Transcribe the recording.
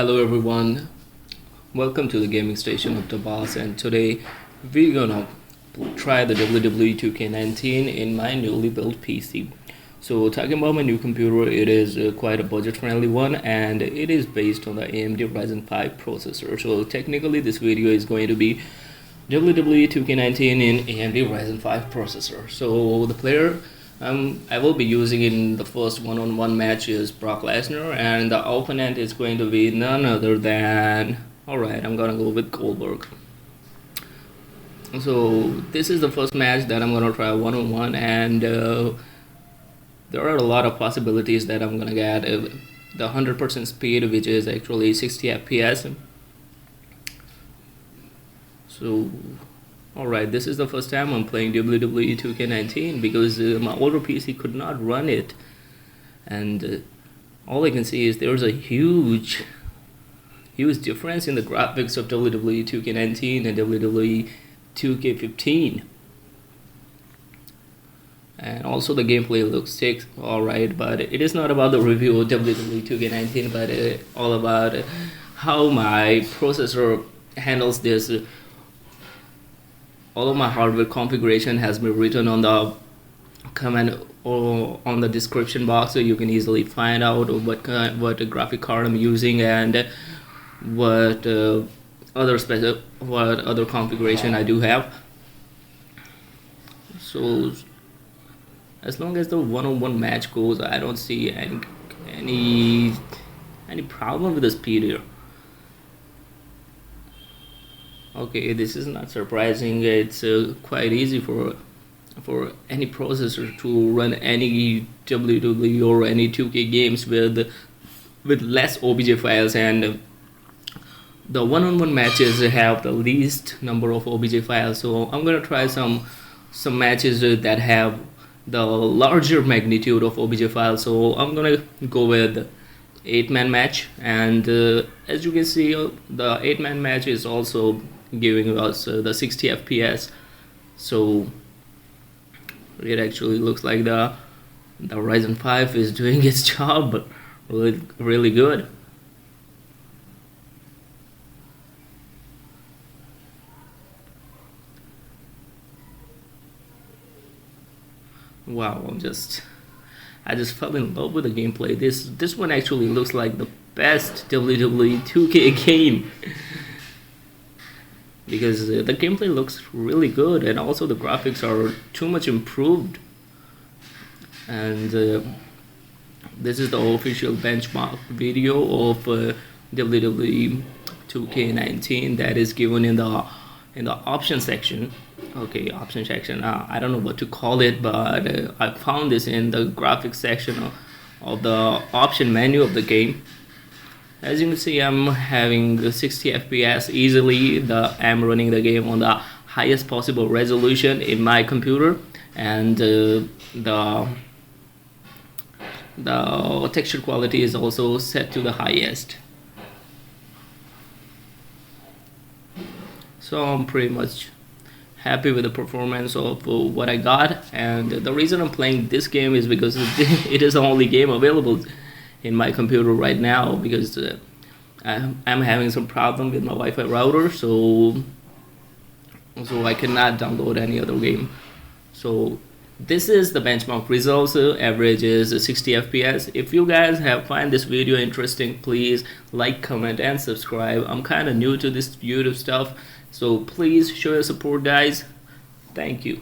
Hello everyone, welcome to the gaming station of the boss, and today we're gonna try the WWE 2K19 in my newly built PC. So talking about my new computer, it is quite a budget friendly one and it is based on the AMD Ryzen 5 processor. So technically this video is going to be WWE 2K19 in AMD Ryzen 5 processor. So the player I will be using in the first one-on-one match is Brock Lesnar, and the opponent is going to be none other than, alright, I'm gonna go with Goldberg. So this is the first match that I'm gonna try one-on-one, and there are a lot of possibilities that I'm gonna get the 100% speed, which is actually 60 FPS. So alright, this is the first time I'm playing WWE 2K19 because my older PC could not run it, and all I can see is there's a huge difference in the graphics of WWE 2K19 and WWE 2K15, and also the gameplay looks sick. Alright, but it is not about the review of WWE 2K19, but all about how my processor handles this. All of my hardware configuration has been written on the comment or on the description box, so you can easily find out what graphic card I'm using and what other configuration I do have. So as long as the one-on-one match goes, I don't see any problem with the speed here. Okay, this is not surprising. It's quite easy for any processor to run any WWE or any 2K games with less OBJ files, and the one-on-one matches have the least number of OBJ files. So I'm gonna try some matches that have the larger magnitude of OBJ files. So I'm gonna go with 8-man match, and as you can see, the 8-man match is also giving us the 60 FPS. So it actually looks like the Ryzen 5 is doing its job really good. Wow, I just fell in love with the gameplay. This one actually looks like the best WWE 2K game because the gameplay looks really good, and also the graphics are too much improved. And this is the official benchmark video of WWE 2K19 that is given in the option section. Okay, option section. I don't know what to call it, but I found this in the graphics section of the option menu of the game. As you can see, I'm having 60 FPS easily. I'm running the game on the highest possible resolution in my computer, and the texture quality is also set to the highest. So I'm pretty much happy with the performance of what I got, and the reason I'm playing this game is because it is the only game available in my computer right now, because I'm having some problem with my Wi-Fi router, so I cannot download any other game. So this is the benchmark results. Average is 60 FPS. If you guys find this video interesting, please like, comment, and subscribe. I'm kind of new to this YouTube stuff, so please show your support, guys. Thank you.